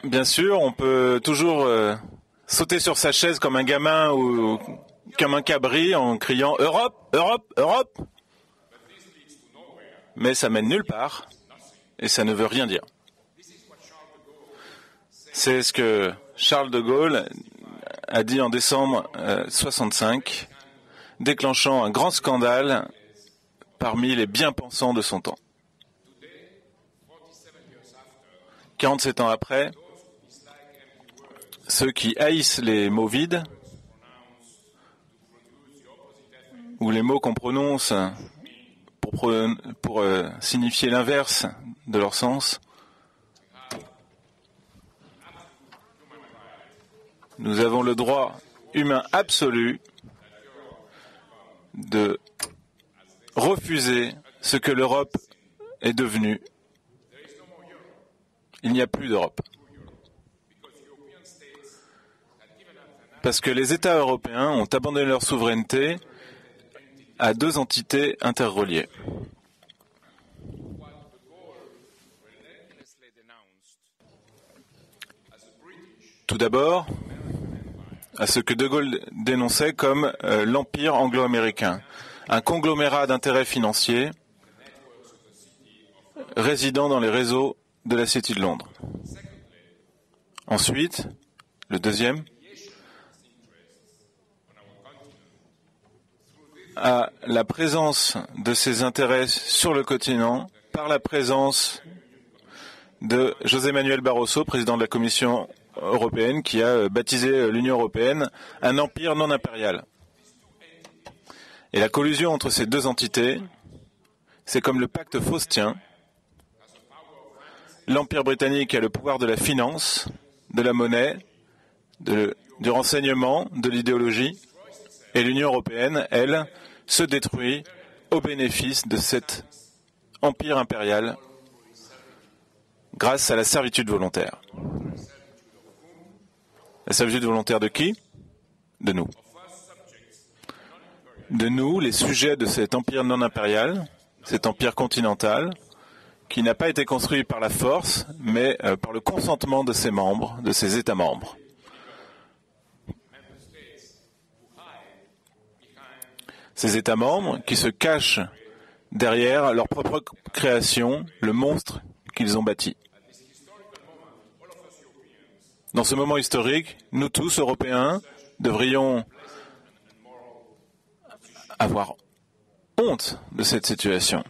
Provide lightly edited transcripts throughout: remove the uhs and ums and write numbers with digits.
Bien sûr, on peut toujours sauter sur sa chaise comme un gamin ou comme un cabri en criant « Europe, Europe, Europe !» Mais ça mène nulle part et ça ne veut rien dire. C'est ce que Charles de Gaulle a dit en décembre 1965, déclenchant un grand scandale parmi les bien-pensants de son temps. 47 ans après, ceux qui haïssent les mots vides, ou les mots qu'on prononce pour signifier l'inverse de leur sens, nous avons le droit humain absolu de refuser ce que l'Europe est devenue. Il n'y a plus d'Europe. Parce que les États européens ont abandonné leur souveraineté à deux entités interreliées. Tout d'abord, à ce que De Gaulle dénonçait comme l'empire anglo-américain, un conglomérat d'intérêts financiers résidant dans les réseaux de la City de Londres. Ensuite, le deuxième, à la présence de ces intérêts sur le continent par la présence de José Manuel Barroso, président de la Commission européenne, qui a baptisé l'Union européenne un empire non impérial. Et la collusion entre ces deux entités, c'est comme le pacte faustien. L'Empire britannique a le pouvoir de la finance, de la monnaie, du renseignement, de l'idéologie, et l'Union européenne, elle, se détruit au bénéfice de cet empire impérial grâce à la servitude volontaire. La servitude volontaire de qui? De nous. De nous, les sujets de cet empire non impérial, cet empire continental, qui n'a pas été construit par la force, mais par le consentement de ses membres, de ses États membres. Ces États membres qui se cachent derrière leur propre création, le monstre qu'ils ont bâti. Dans ce moment historique, nous tous, Européens, devrions avoir honte de cette situation.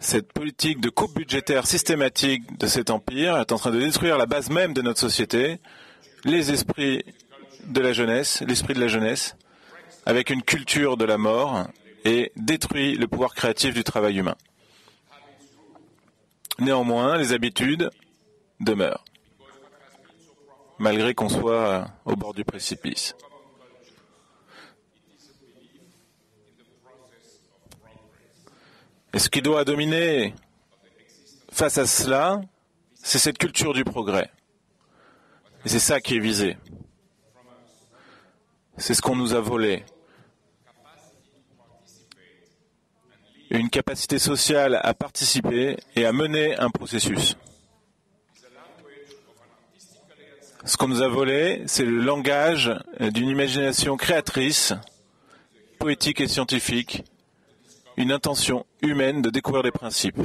Cette politique de coupe budgétaire systématique de cet empire est en train de détruire la base même de notre société, les esprits de la jeunesse, l'esprit de la jeunesse, avec une culture de la mort, et détruit le pouvoir créatif du travail humain. Néanmoins, les habitudes demeurent, malgré qu'on soit au bord du précipice. Et ce qui doit dominer face à cela, c'est cette culture du progrès. Et c'est ça qui est visé. C'est ce qu'on nous a volé. Une capacité sociale à participer et à mener un processus. Ce qu'on nous a volé, c'est le langage d'une imagination créatrice, poétique et scientifique, une intention humaine de découvrir des principes.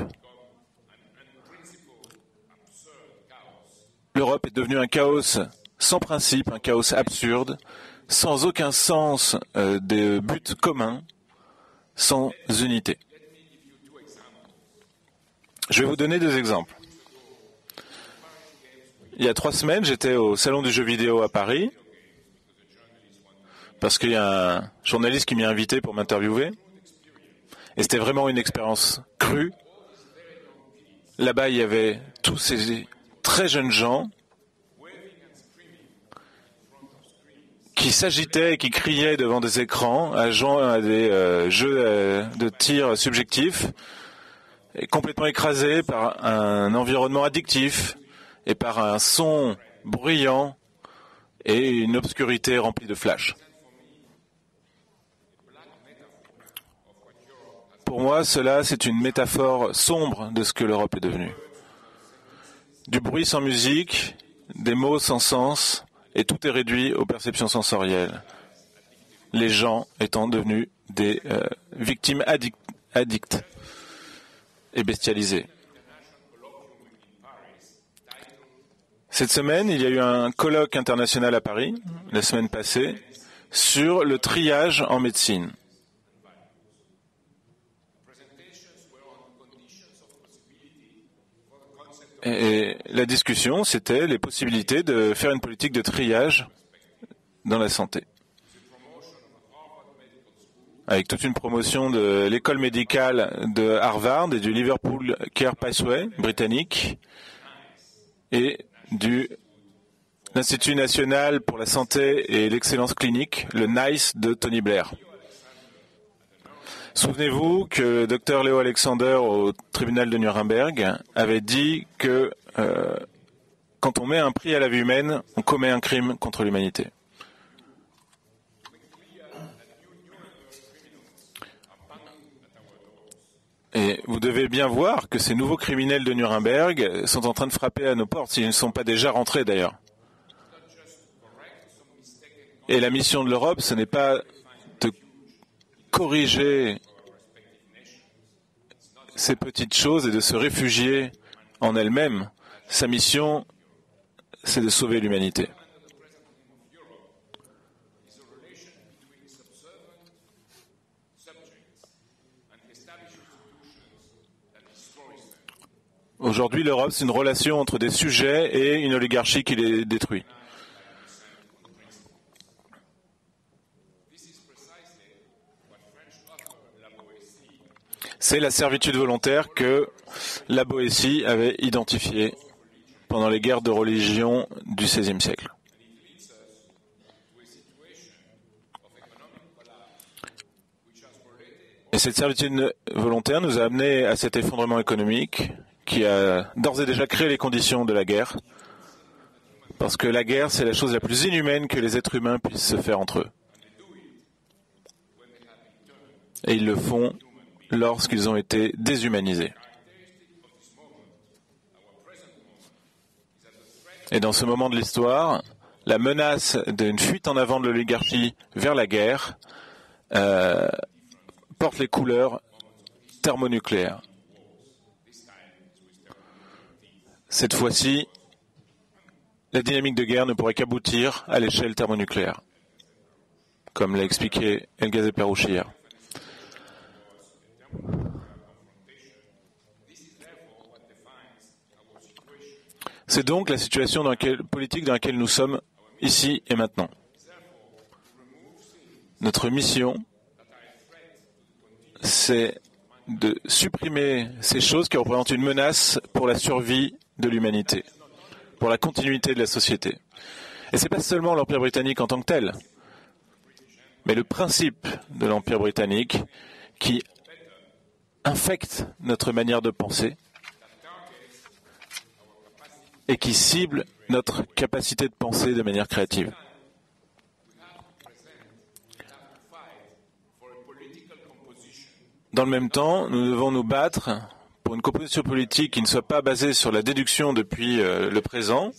L'Europe est devenue un chaos sans principe, un chaos absurde, sans aucun sens des buts communs, sans unité. Je vais vous donner deux exemples. Il y a 3 semaines, j'étais au Salon du jeu vidéo à Paris, parce qu'il y a un journaliste qui m'y a invité pour m'interviewer. Et c'était vraiment une expérience crue. Là-bas, il y avait tous ces très jeunes gens qui s'agitaient et qui criaient devant des écrans, à jouant à des jeux de tir subjectifs, et complètement écrasés par un environnement addictif et par un son bruyant et une obscurité remplie de flashs. Pour moi, cela, c'est une métaphore sombre de ce que l'Europe est devenue. Du bruit sans musique, des mots sans sens, et tout est réduit aux perceptions sensorielles. Les gens étant devenus des victimes addictes et bestialisées. Cette semaine, il y a eu un colloque international à Paris, la semaine passée, sur le triage en médecine. Et la discussion, c'était les possibilités de faire une politique de triage dans la santé. Avec toute une promotion de l'école médicale de Harvard et du Liverpool Care Pathway britannique et de l'Institut national pour la santé et l'excellence clinique, le NICE de Tony Blair. Souvenez-vous que le Dr Leo Alexander au tribunal de Nuremberg avait dit que quand on met un prix à la vie humaine, on commet un crime contre l'humanité. Et vous devez bien voir que ces nouveaux criminels de Nuremberg sont en train de frapper à nos portes, s'ils ne sont pas déjà rentrés d'ailleurs. Et la mission de l'Europe, ce n'est pas de corriger ces petites choses et de se réfugier en elle-même. Sa mission, c'est de sauver l'humanité. Aujourd'hui, l'Europe, c'est une relation entre des sujets et une oligarchie qui les détruit. C'est la servitude volontaire que la Boétie avait identifiée pendant les guerres de religion du XVIe siècle. Et cette servitude volontaire nous a amené à cet effondrement économique qui a d'ores et déjà créé les conditions de la guerre, parce que la guerre, c'est la chose la plus inhumaine que les êtres humains puissent se faire entre eux. Et ils le font lorsqu'ils ont été déshumanisés. Et dans ce moment de l'histoire, la menace d'une fuite en avant de l'oligarchie vers la guerre porte les couleurs thermonucléaires. Cette fois-ci, la dynamique de guerre ne pourrait qu'aboutir à l'échelle thermonucléaire, comme l'a expliqué El Ghazi-Perouche hier. C'est donc la situation politique dans laquelle nous sommes ici et maintenant. Notre mission, c'est de supprimer ces choses qui représentent une menace pour la survie de l'humanité, pour la continuité de la société. Et ce n'est pas seulement l'Empire britannique en tant que tel, mais le principe de l'Empire britannique qui infecte notre manière de penser et qui cible notre capacité de penser de manière créative. Dans le même temps, nous devons nous battre pour une composition politique qui ne soit pas basée sur la déduction depuis le présent,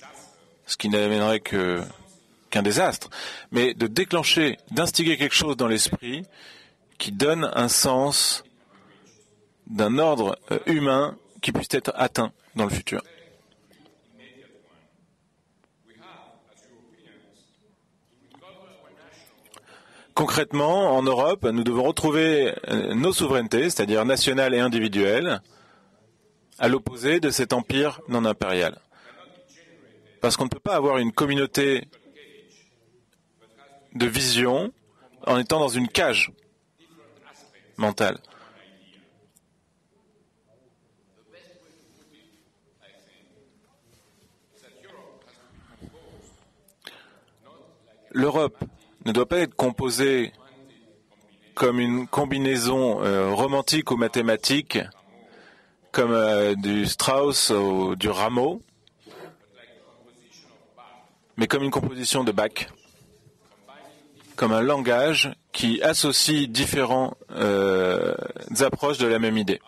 ce qui n'amènerait qu'un désastre, mais de déclencher, d'instiguer quelque chose dans l'esprit qui donne un sens d'un ordre humain qui puisse être atteint dans le futur. Concrètement, en Europe, nous devons retrouver nos souverainetés, c'est-à-dire nationales et individuelles, à l'opposé de cet empire non impérial. Parce qu'on ne peut pas avoir une communauté de vision en étant dans une cage mentale. L'Europe ne doit pas être composée comme une combinaison romantique ou mathématique, comme du Strauss ou du Rameau, mais comme une composition de bacs, comme un langage qui associe différentes approches de la même idée.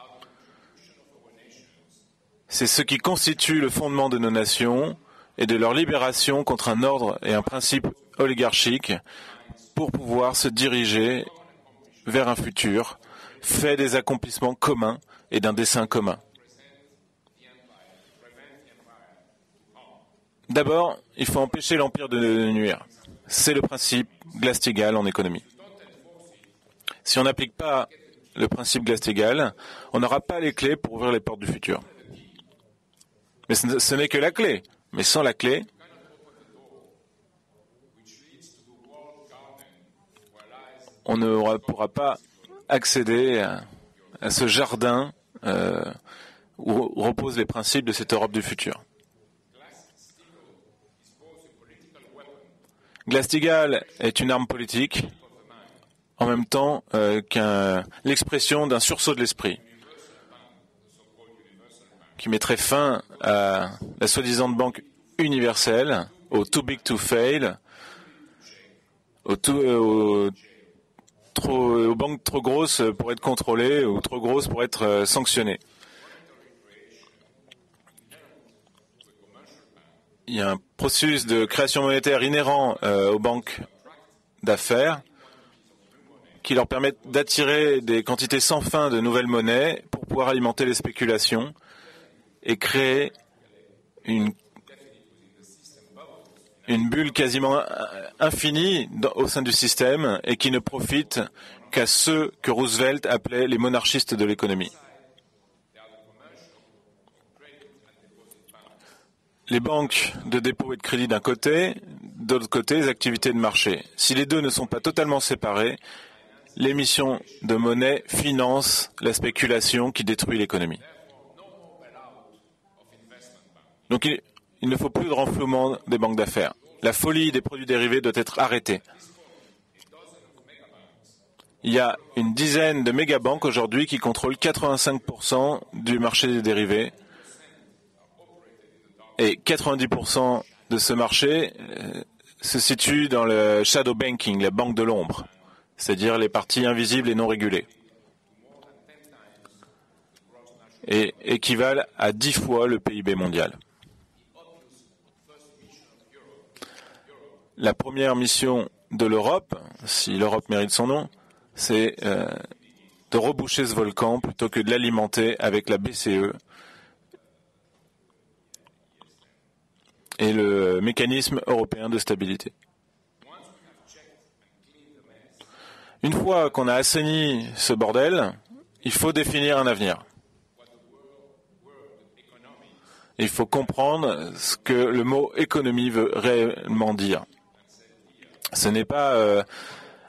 C'est ce qui constitue le fondement de nos nations et de leur libération contre un ordre et un principe oligarchique pour pouvoir se diriger vers un futur fait des accomplissements communs et d'un dessein commun. D'abord, il faut empêcher l'empire de nuire. C'est le principe Glass-Steagall en économie. Si on n'applique pas le principe Glass-Steagall, on n'aura pas les clés pour ouvrir les portes du futur. Mais ce n'est que la clé. Mais sans la clé, on ne pourra pas accéder à ce jardin où reposent les principes de cette Europe du futur. Glass-Steagall est une arme politique, en même temps l'expression d'un sursaut de l'esprit, qui mettrait fin à la soi-disant banque universelle, au too big to fail, aux banques trop grosses pour être contrôlées ou trop grosses pour être sanctionnées. Il y a un processus de création monétaire inhérent aux banques d'affaires qui leur permet d'attirer des quantités sans fin de nouvelles monnaies pour pouvoir alimenter les spéculations et créer une bulle quasiment infinie au sein du système et qui ne profite qu'à ceux que Roosevelt appelait les monarchistes de l'économie. Les banques de dépôt et de crédit d'un côté, de l'autre côté, les activités de marché. Si les deux ne sont pas totalement séparés, l'émission de monnaie finance la spéculation qui détruit l'économie. Donc il ne faut plus de renflouement des banques d'affaires. La folie des produits dérivés doit être arrêtée. Il y a une dizaine de mégabanques aujourd'hui qui contrôlent 85% du marché des dérivés. Et 90% de ce marché se situe dans le shadow banking, la banque de l'ombre, c'est-à-dire les parties invisibles et non régulées, et équivalent à 10 fois le PIB mondial. La première mission de l'Europe, si l'Europe mérite son nom, c'est de reboucher ce volcan plutôt que de l'alimenter avec la BCE et le mécanisme européen de stabilité. Une fois qu'on a assaini ce bordel, il faut définir un avenir. Il faut comprendre ce que le mot économie veut réellement dire. Ce n'est pas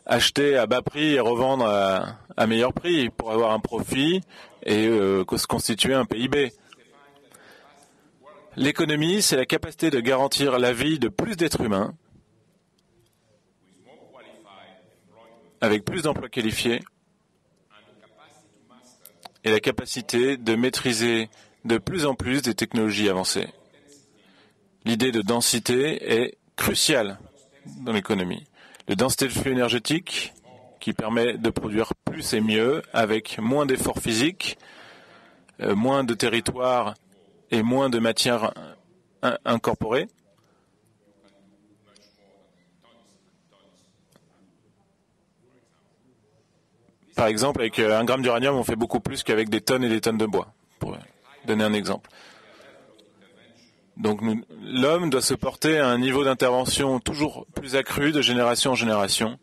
acheter à bas prix et revendre à meilleur prix pour avoir un profit et se constituer un PIB. L'économie, c'est la capacité de garantir la vie de plus d'êtres humains avec plus d'emplois qualifiés et la capacité de maîtriser de plus en plus des technologies avancées. L'idée de densité est cruciale dans l'économie. La densité de flux énergétique qui permet de produire plus et mieux avec moins d'efforts physiques, moins de territoire et moins de matières incorporées. Par exemple, avec 1 gramme d'uranium, on fait beaucoup plus qu'avec des tonnes et des tonnes de bois, pour donner un exemple. Donc l'homme doit se porter à un niveau d'intervention toujours plus accru de génération en génération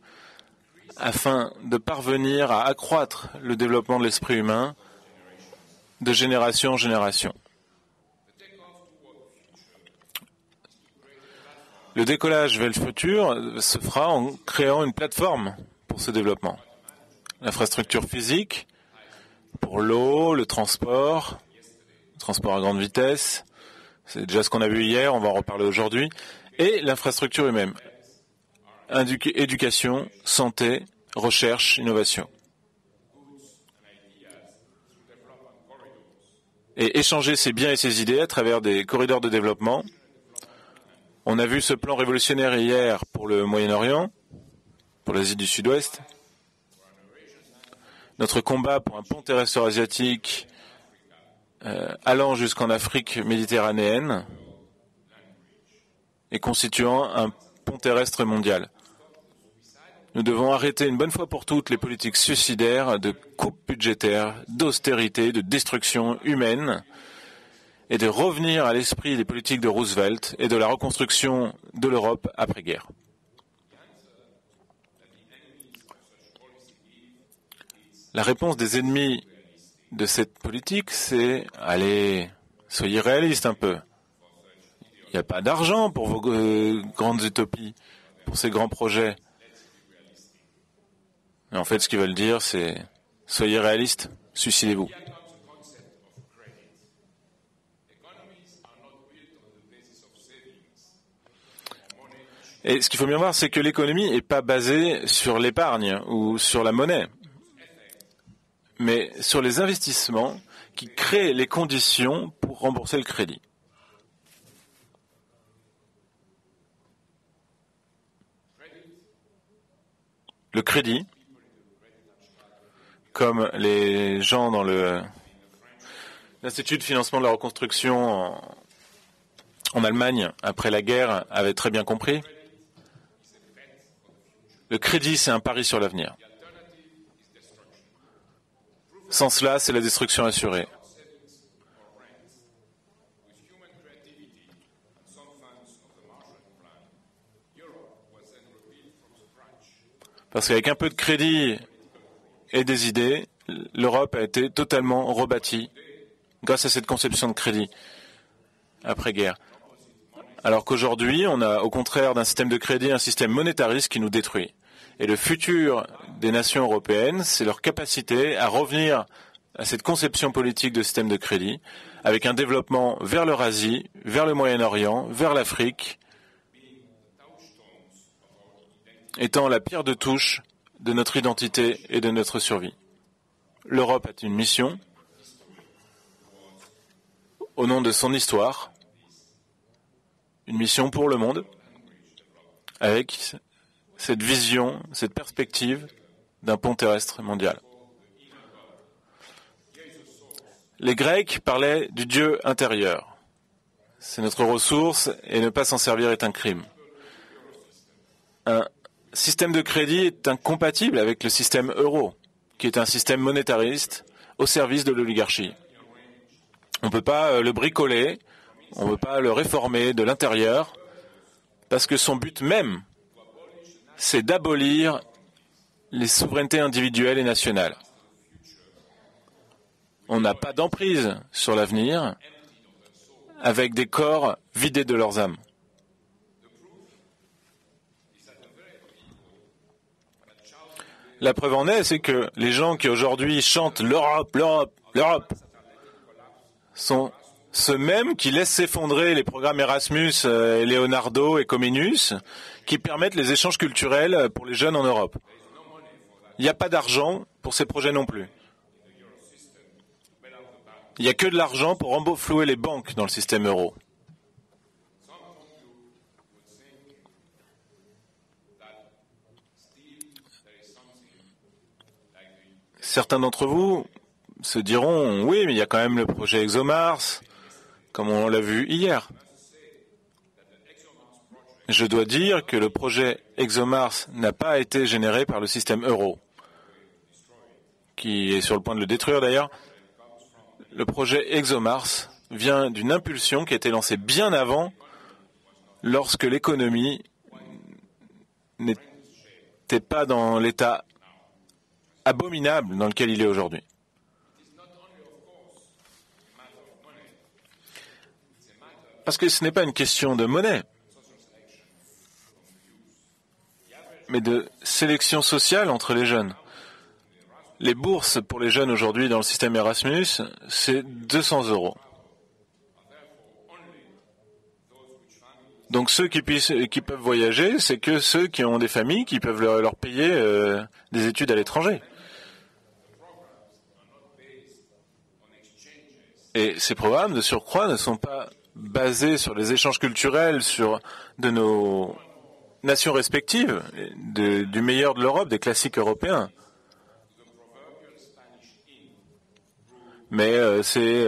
afin de parvenir à accroître le développement de l'esprit humain de génération en génération. Le décollage vers le futur se fera en créant une plateforme pour ce développement. L'infrastructure physique pour l'eau, le transport à grande vitesse, c'est déjà ce qu'on a vu hier, on va en reparler aujourd'hui, et l'infrastructure humaine. Éducation, santé, recherche, innovation. Et échanger ses biens et ses idées à travers des corridors de développement On a vu ce plan révolutionnaire hier pour le Moyen-Orient, pour l'Asie du Sud-Ouest. Notre combat pour un pont terrestre asiatique allant jusqu'en Afrique méditerranéenne et constituant un pont terrestre mondial. Nous devons arrêter une bonne fois pour toutes les politiques suicidaires de coupes budgétaires, d'austérité, de destruction humaine et de revenir à l'esprit des politiques de Roosevelt et de la reconstruction de l'Europe après-guerre. La réponse des ennemis de cette politique, c'est « Allez, soyez réalistes un peu. Il n'y a pas d'argent pour vos grandes utopies, pour ces grands projets. » Et en fait, ce qu'ils veulent dire, c'est « Soyez réalistes, suicidez-vous. » Et ce qu'il faut bien voir, c'est que l'économie n'est pas basée sur l'épargne ou sur la monnaie, mais sur les investissements qui créent les conditions pour rembourser le crédit. Le crédit, comme les gens dans l'Institut de financement de la reconstruction en Allemagne, après la guerre, avaient très bien compris, le crédit, c'est un pari sur l'avenir. Sans cela, c'est la destruction assurée. Parce qu'avec un peu de crédit et des idées, l'Europe a été totalement rebâtie grâce à cette conception de crédit après-guerre. Alors qu'aujourd'hui, on a au contraire d'un système de crédit un système monétariste qui nous détruit. Et le futur des nations européennes, c'est leur capacité à revenir à cette conception politique de système de crédit, avec un développement vers l'Eurasie, vers le Moyen-Orient, vers l'Afrique, étant la pierre de touche de notre identité et de notre survie. L'Europe a une mission, au nom de son histoire, une mission pour le monde, avec cette vision, cette perspective d'un pont terrestre mondial. Les Grecs parlaient du Dieu intérieur. C'est notre ressource et ne pas s'en servir est un crime. Un système de crédit est incompatible avec le système euro, qui est un système monétariste au service de l'oligarchie. On ne peut pas le bricoler, on ne peut pas le réformer de l'intérieur, parce que son but même, c'est d'abolir les souverainetés individuelles et nationales. On n'a pas d'emprise sur l'avenir avec des corps vidés de leurs âmes. La preuve en est, c'est que les gens qui aujourd'hui chantent l'Europe, l'Europe, l'Europe, sont ceux mêmes qui laissent s'effondrer les programmes Erasmus, Leonardo et Comenius, qui permettent les échanges culturels pour les jeunes en Europe. Il n'y a pas d'argent pour ces projets non plus. Il n'y a que de l'argent pour renflouer les banques dans le système euro. Certains d'entre vous se diront, oui, mais il y a quand même le projet ExoMars, comme on l'a vu hier. Je dois dire que le projet ExoMars n'a pas été généré par le système euro, qui est sur le point de le détruire d'ailleurs. Le projet ExoMars vient d'une impulsion qui a été lancée bien avant, lorsque l'économie n'était pas dans l'état abominable dans lequel il est aujourd'hui. Parce que ce n'est pas une question de monnaie, mais de sélection sociale entre les jeunes. Les bourses pour les jeunes aujourd'hui dans le système Erasmus, c'est 200 €. Donc ceux qui peuvent voyager, c'est que ceux qui ont des familles qui peuvent leur payer des études à l'étranger. Et ces programmes de surcroît ne sont pas basé sur les échanges culturels de nos nations respectives, du meilleur de l'Europe, des classiques européens. Mais c'est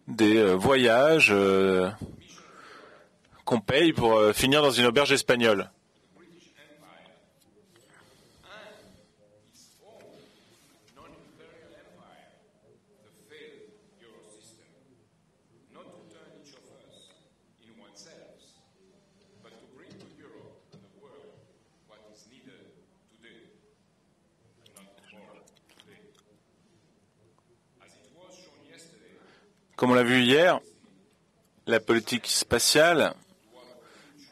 des voyages qu'on paye pour finir dans une auberge espagnole. Comme on l'a vu hier, la politique spatiale,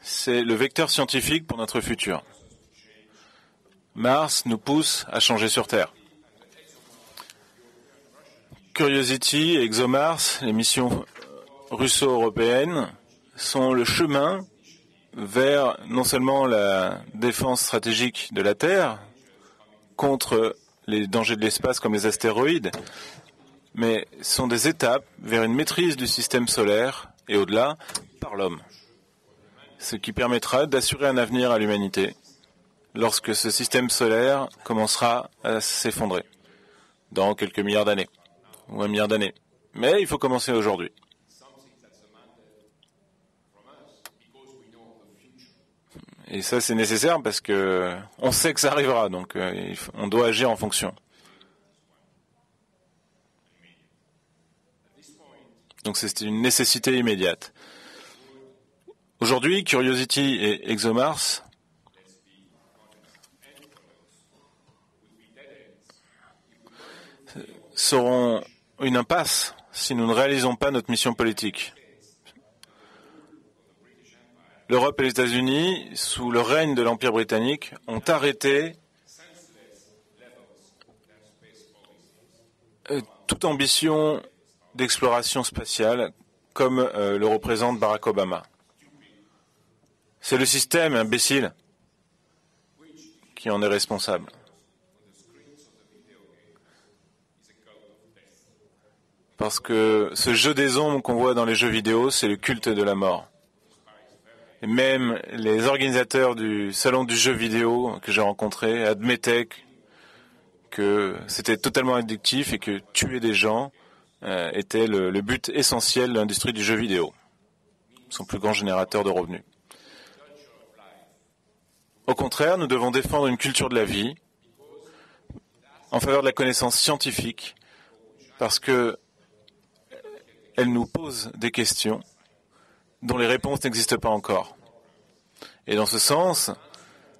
c'est le vecteur scientifique pour notre futur. Mars nous pousse à changer sur Terre. Curiosity et ExoMars, les missions russo-européennes, sont le chemin vers non seulement la défense stratégique de la Terre contre les dangers de l'espace comme les astéroïdes, mais sont des étapes vers une maîtrise du système solaire et au-delà par l'homme, ce qui permettra d'assurer un avenir à l'humanité lorsque ce système solaire commencera à s'effondrer dans quelques milliards d'années ou 1 milliard d'années. Mais il faut commencer aujourd'hui. Et ça, c'est nécessaire parce que on sait que ça arrivera, donc on doit agir en fonction. Donc c'est une nécessité immédiate. Aujourd'hui, Curiosity et ExoMars seront une impasse si nous ne réalisons pas notre mission politique. L'Europe et les États-Unis, sous le règne de l'Empire britannique, ont arrêté toute ambition d'exploration spatiale, comme le représente Barack Obama. C'est le système imbécile qui en est responsable. Parce que ce jeu des ombres qu'on voit dans les jeux vidéo, c'est le culte de la mort. Et même les organisateurs du salon du jeu vidéo que j'ai rencontré admettaient que c'était totalement addictif et que tuer des gens était le but essentiel de l'industrie du jeu vidéo, son plus grand générateur de revenus. Au contraire, nous devons défendre une culture de la vie en faveur de la connaissance scientifique parce que elle nous pose des questions dont les réponses n'existent pas encore. Et dans ce sens,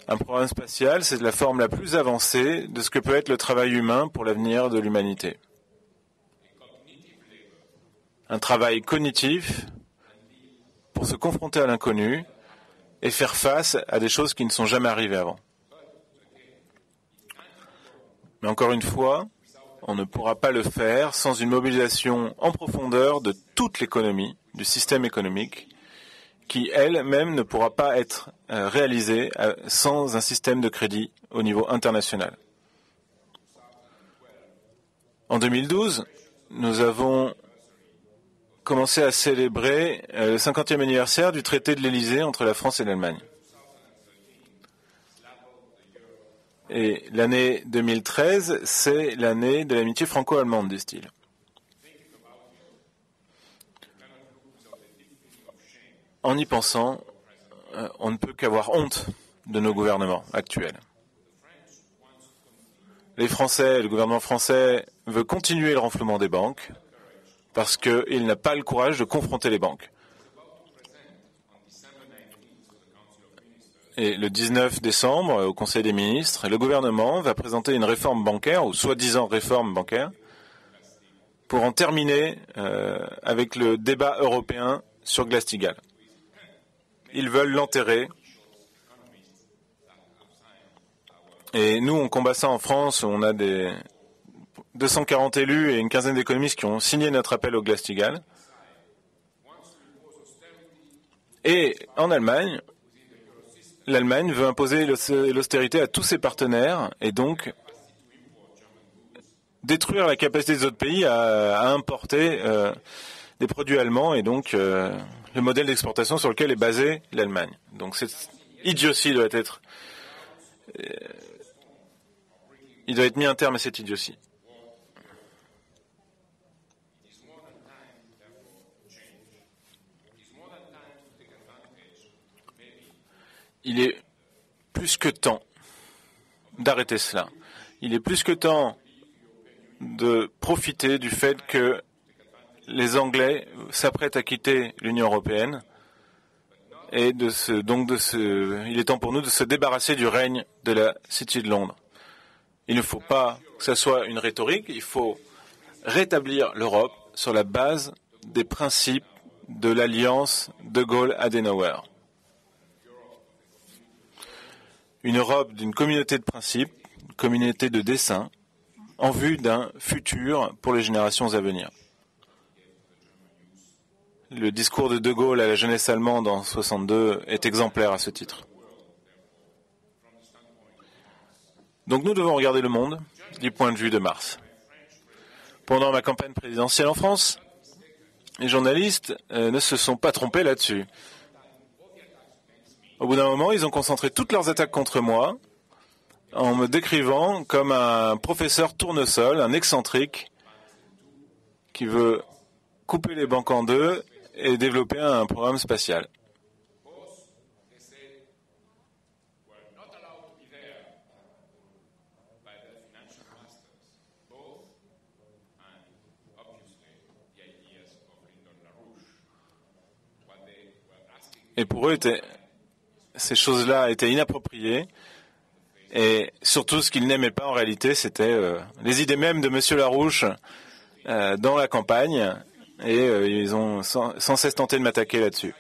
un programme spatial, c'est la forme la plus avancée de ce que peut être le travail humain pour l'avenir de l'humanité. Un travail cognitif pour se confronter à l'inconnu et faire face à des choses qui ne sont jamais arrivées avant. Mais encore une fois, on ne pourra pas le faire sans une mobilisation en profondeur de toute l'économie, du système économique, qui elle-même ne pourra pas être réalisée sans un système de crédit au niveau international. En 2012, nous avons commencé à célébrer le 50e anniversaire du traité de l'Élysée entre la France et l'Allemagne. Et l'année 2013, c'est l'année de l'amitié franco-allemande, disent-ils. En y pensant, on ne peut qu'avoir honte de nos gouvernements actuels. Les Français, le gouvernement français veut continuer le renflouement des banques parce qu'il n'a pas le courage de confronter les banques. Et le 19 décembre, au Conseil des ministres, le gouvernement va présenter une réforme bancaire, ou soi-disant réforme bancaire, pour en terminer avec le débat européen sur Glass-Steagall. Ils veulent l'enterrer. Et nous, on combat ça en France. On a des 240 élus et une quinzaine d'économistes qui ont signé notre appel au Glass-Steagall. Et en Allemagne, l'Allemagne veut imposer l'austérité à tous ses partenaires et donc détruire la capacité des autres pays à importer des produits allemands et donc le modèle d'exportation sur lequel est basée l'Allemagne. Donc cette idiotie doit être... il doit être mis un terme à cette idiotie. Il est plus que temps d'arrêter cela. Il est plus que temps de profiter du fait que les Anglais s'apprêtent à quitter l'Union européenne et il est temps pour nous de se débarrasser du règne de la City de Londres. Il ne faut pas que ce soit une rhétorique, il faut rétablir l'Europe sur la base des principes de l'alliance de Gaulle-Adenauer. Une Europe d'une communauté de principes, une communauté de dessein, en vue d'un futur pour les générations à venir. Le discours de Gaulle à la jeunesse allemande en 1962 est exemplaire à ce titre. Donc nous devons regarder le monde du point de vue de Mars. Pendant ma campagne présidentielle en France, les journalistes ne se sont pas trompés là-dessus. Au bout d'un moment, ils ont concentré toutes leurs attaques contre moi en me décrivant comme un professeur tournesol, un excentrique qui veut couper les banques en deux et développer un programme spatial. Et pour eux, ces choses-là étaient inappropriées. Et surtout, ce qu'ils n'aimaient pas en réalité, c'était les idées mêmes de M. Larouche dans la campagne. Et ils ont sans cesse tenté de m'attaquer là-dessus.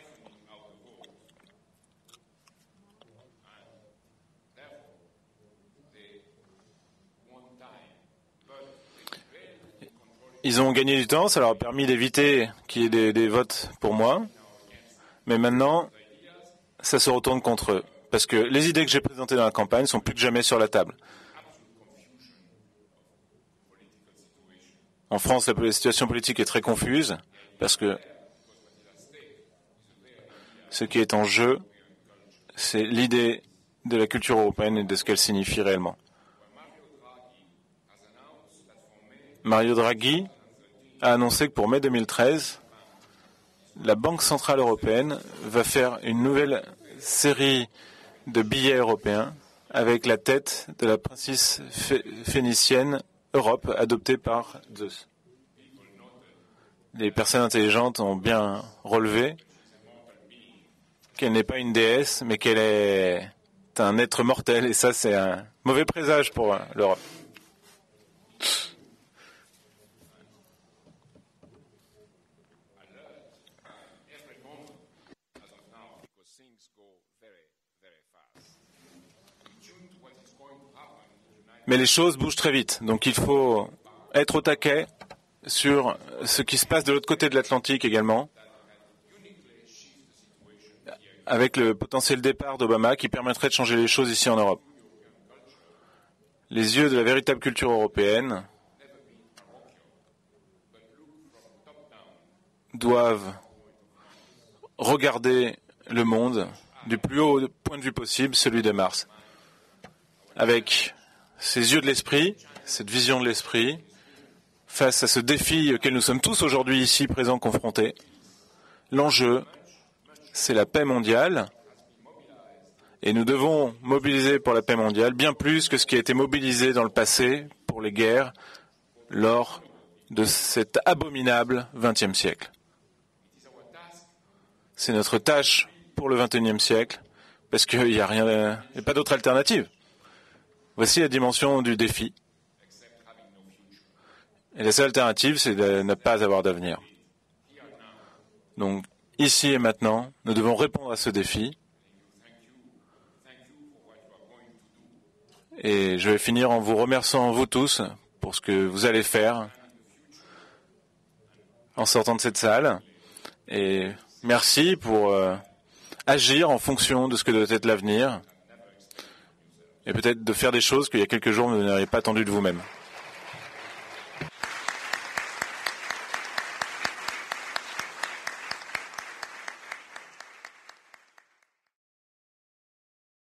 Ils ont gagné du temps, ça leur a permis d'éviter qu'il y ait des votes pour moi. Mais maintenant, ça se retourne contre eux. Parce que les idées que j'ai présentées dans la campagne sont plus que jamais sur la table. En France, la situation politique est très confuse, parce que ce qui est en jeu, c'est l'idée de la culture européenne et de ce qu'elle signifie réellement. Mario Draghi a annoncé que pour mai 2013, la Banque centrale européenne va faire une nouvelle série de billets européens avec la tête de la princesse phénicienne Europe adoptée par Zeus. Les personnes intelligentes ont bien relevé qu'elle n'est pas une déesse, mais qu'elle est un être mortel, et ça c'est un mauvais présage pour l'Europe. Mais les choses bougent très vite, donc il faut être au taquet sur ce qui se passe de l'autre côté de l'Atlantique également, avec le potentiel départ d'Obama qui permettrait de changer les choses ici en Europe. Les yeux de la véritable culture européenne doivent regarder le monde du plus haut point de vue possible, celui de Mars, avec ces yeux de l'esprit, cette vision de l'esprit, face à ce défi auquel nous sommes tous aujourd'hui ici présents confrontés. L'enjeu, c'est la paix mondiale, et nous devons mobiliser pour la paix mondiale bien plus que ce qui a été mobilisé dans le passé pour les guerres lors de cet abominable XXe siècle. C'est notre tâche pour le XXIe siècle, parce qu'il n'y a pas d'autre alternative. Voici la dimension du défi. Et la seule alternative, c'est de ne pas avoir d'avenir. Donc, ici et maintenant, nous devons répondre à ce défi. Et je vais finir en vous remerciant, vous tous, pour ce que vous allez faire en sortant de cette salle. Et merci pour agir en fonction de ce que doit être l'avenir. Et peut-être de faire des choses qu'il y a quelques jours, vous n'auriez pas attendu de vous-même.